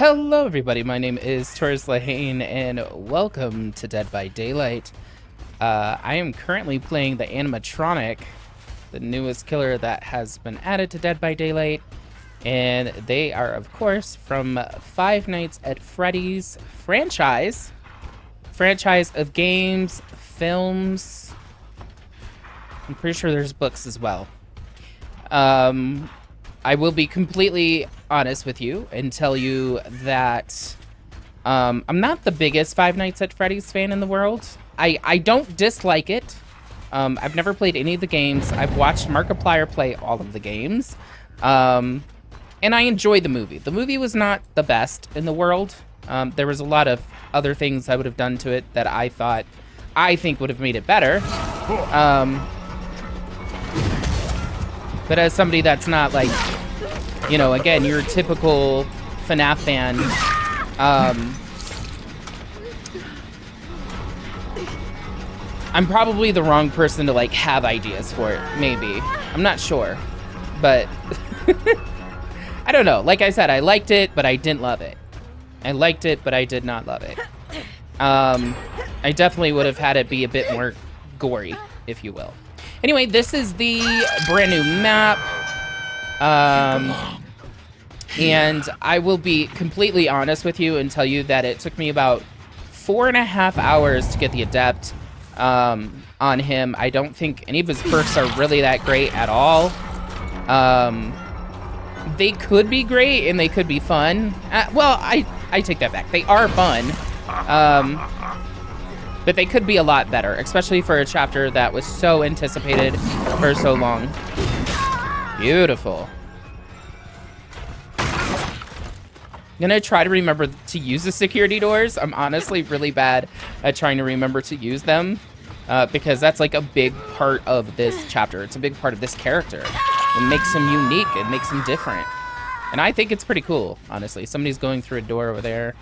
Hello everybody, my name is TaurusLehane and welcome to Dead by Daylight. I am currently playing the Animatronic, the newest killer that has been added to Dead by Daylight. And they are, of course, from Five Nights at Freddy's franchise of games, films. I'm pretty sure there's books as well. I will be completely honest with you and tell you that I'm not the biggest Five Nights at Freddy's fan in the world. I don't dislike it. I've never played any of the games. I've watched Markiplier play all of the games. And I enjoyed the movie. The movie was not the best in the world. There was a lot of other things I would have done to it that I think would have made it better. But as somebody that's not like, you know, again, your typical FNAF fan, I'm probably the wrong person to like have ideas for it, maybe. I'm not sure, but I don't know. Like I said, I liked it, but I didn't love it. I liked it, but I did not love it. I definitely would have had it be a bit more gory, if you will. Anyway, this is the brand new map. And I will be completely honest with you and tell you that it took me about 4.5 hours to get the Adept on him. I don't think any of his perks are really that great at all. They could be great and they could be fun. Well, I take that back. They are fun. But they could be a lot better, especially for a chapter that was so anticipated for so long. Beautiful. I'm gonna try to remember to use the security doors. I'm honestly really bad at trying to remember to use them because that's like a big part of this chapter. It's a big part of this character. It makes him unique. It makes him different. And I think it's pretty cool, honestly. Somebody's going through a door over there.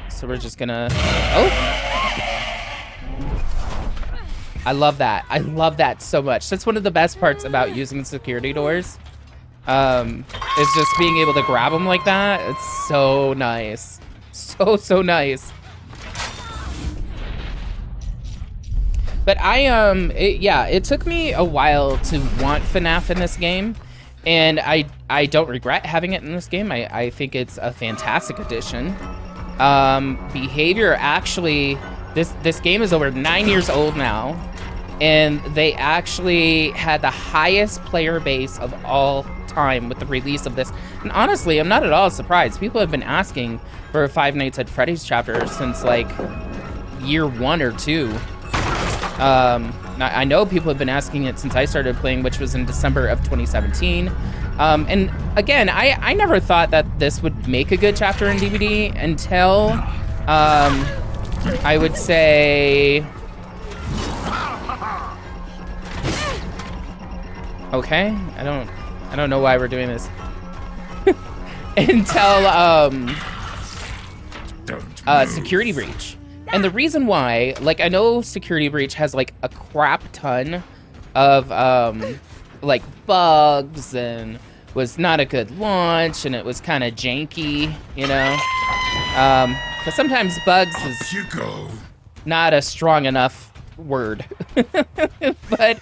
So we're just gonna... Oh! I love that. I love that so much. That's one of the best parts about using security doors. Is just being able to grab them like that. It's so nice. So nice. But it took me a while to want FNAF in this game. And I don't regret having it in this game. I think it's a fantastic addition. Behavior actually, this game is over 9 years old now, and they actually had the highest player base of all time with the release of this. And honestly, I'm not at all surprised. People have been asking for a Five Nights at Freddy's chapter since like year 1 or 2. I know people have been asking it since I started playing, which was in December of 2017. And again, I never thought that this would make a good chapter in DVD until, I would say... Okay, I don't know why we're doing this. Until, Security Breach. And the reason why, like, I know Security Breach has, like, a crap ton of, like, bugs and was not a good launch, and it was kind of janky, you know? But sometimes bugs is not a strong enough word. But,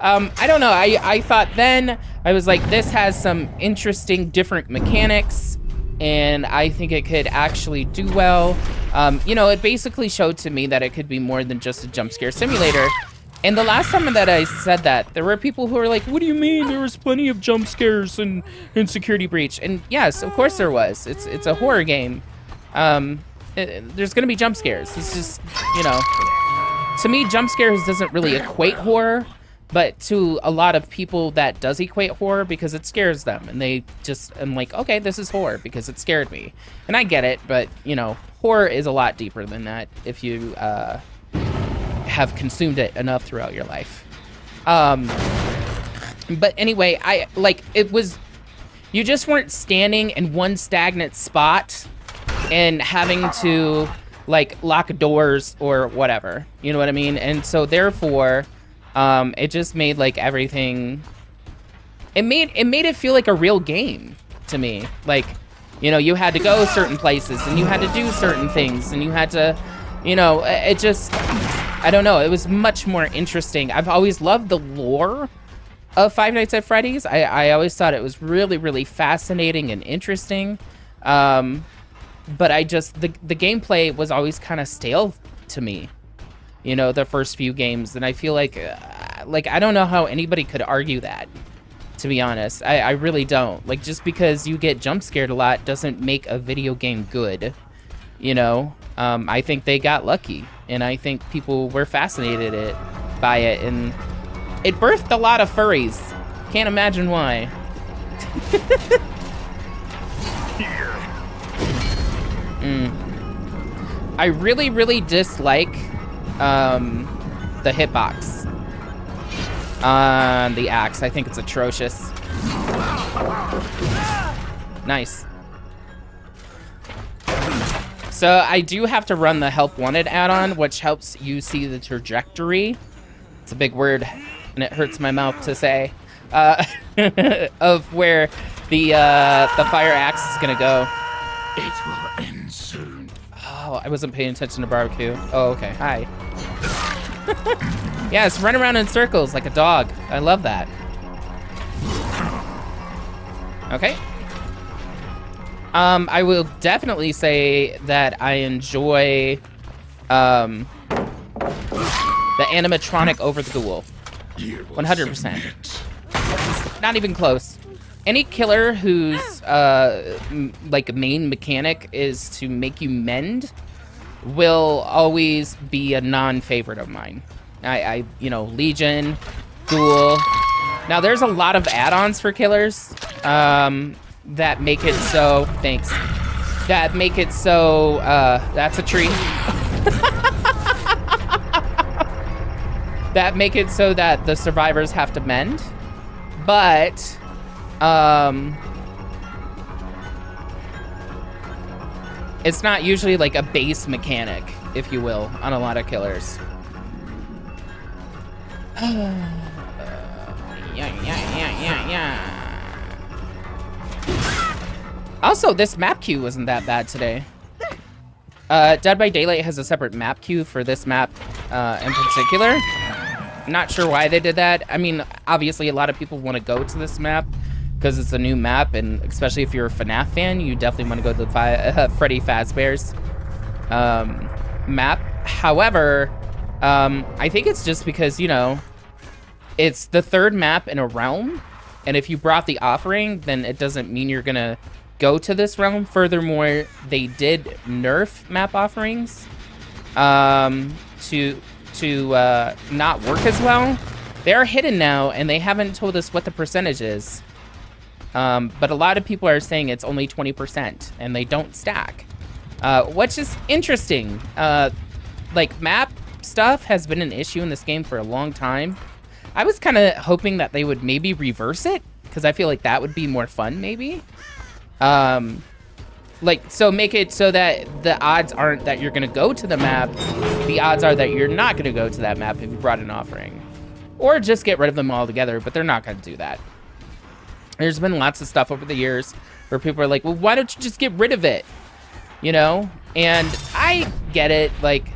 I don't know. I thought then, I was like, this has some interesting, different mechanics, and I think it could actually do well. You know, it basically showed to me that it could be more than just a jump scare simulator. And the last time that I said that, there were people who were like, what do you mean? There was plenty of jump scares in Security Breach. And yes, of course there was. It's a horror game. There's going to be jump scares. It's just, you know, to me, jump scares doesn't really equate horror. But to a lot of people, that does equate horror because it scares them. And they just, I'm like, okay, this is horror because it scared me. And I get it, but, you know, horror is a lot deeper than that if you have consumed it enough throughout your life. But anyway, it was, you just weren't standing in one stagnant spot and having to, like, lock doors or whatever. You know what I mean? And so, therefore... it just made like everything, it made it feel like a real game to me. Like You know, you had to go certain places, and you had to do certain things, and you had to, you know, it just, I don't know, it was much more interesting. I've always loved the lore of Five Nights at Freddy's. I always thought it was really, really fascinating and interesting. But I just, the gameplay was always kind of stale to me, you know, the first few games. And I feel like I don't know how anybody could argue that, to be honest. I really don't. Like, just because you get jump scared a lot doesn't make a video game good, you know? I think they got lucky, and I think people were fascinated by it, and it birthed a lot of furries. Can't imagine why. I really, really dislike the hitbox on the axe. I think it's atrocious. Nice. So I do have to run the Help Wanted add-on, which helps you see the trajectory. It's a big word, and it hurts my mouth to say. Of where the fire axe is gonna go. It will end soon. Oh, I wasn't paying attention to barbecue. Oh, okay. Hi. Yes, run around in circles like a dog. I love that. Okay. I will definitely say that I enjoy the animatronic over the ghoul. 100%. Not even close. Any killer whose like main mechanic is to make you mend will always be a non-favorite of mine. You know, Legion, Ghoul. Now there's a lot of add-ons for killers that make it so, thanks, that make it so, that's a tree. That make it so that the survivors have to mend, but it's not usually like a base mechanic, if you will, on a lot of killers. Yeah. Also, this map queue wasn't that bad today. Dead by Daylight has a separate map queue for this map in particular. Not sure why they did that. I mean, obviously a lot of people want to go to this map because it's a new map, and especially if you're a FNAF fan, you definitely want to go to the Freddy Fazbear's map. However, I think it's just because, you know, it's the third map in a realm, and if you brought the offering, then it doesn't mean you're gonna go to this realm. Furthermore, they did nerf map offerings to not work as well. They are hidden now, and they haven't told us what the percentage is. But a lot of people are saying it's only 20%, and they don't stack, which is interesting. Like, map stuff has been an issue in this game for a long time. I was kind of hoping that they would maybe reverse it, because I feel like that would be more fun, maybe. Like, so make it so that the odds aren't that you're gonna go to the map. The odds are that you're not gonna go to that map if you brought an offering. Or just get rid of them altogether, but they're not gonna do that. There's been lots of stuff over the years where people are like, well, why don't you just get rid of it? You know? And I get it, like,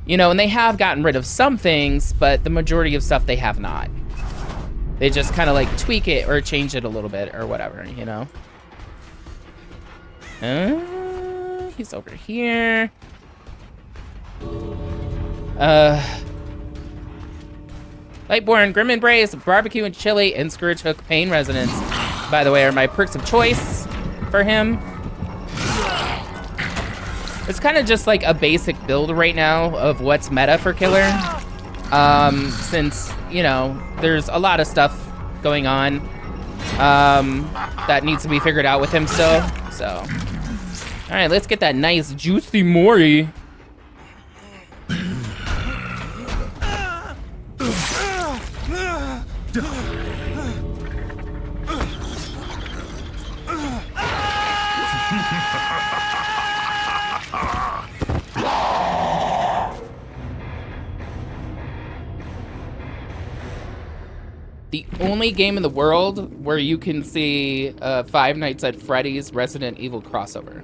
you know, and they have gotten rid of some things, but the majority of stuff they have not. They just kind of like tweak it or change it a little bit or whatever, you know? He's over here. Lightborn, Grim Embrace, Barbecue and Chili, and Scourge Hook Pain Resonance, by the way, are my perks of choice for him. It's kind of just like a basic build right now of what's meta for killer. Since, you know, there's a lot of stuff going on that needs to be figured out with him still, so. All right, let's get that nice juicy Mori. The only game in the world where you can see Five Nights at Freddy's Resident Evil crossover.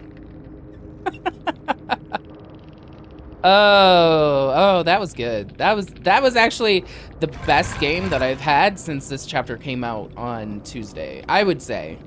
Oh, that was good. That was actually the best game that I've had since this chapter came out on Tuesday. I would say.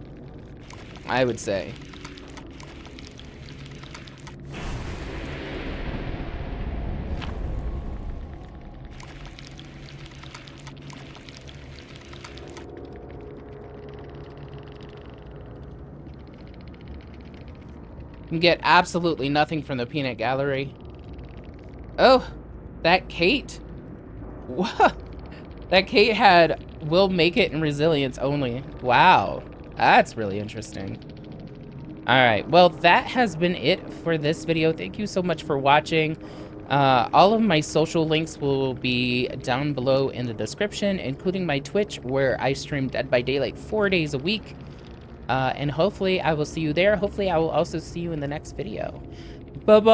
You can get absolutely nothing from the peanut gallery. Oh, that Kate. What? That Kate had will make it in resilience only. Wow, that's really interesting. All right, well, that has been it for this video. Thank you so much for watching. All of my social links will be down below in the description, including my Twitch, where I stream Dead by Daylight 4 days a week. And hopefully I will see you there. Hopefully I will also see you in the next video. Bye-bye!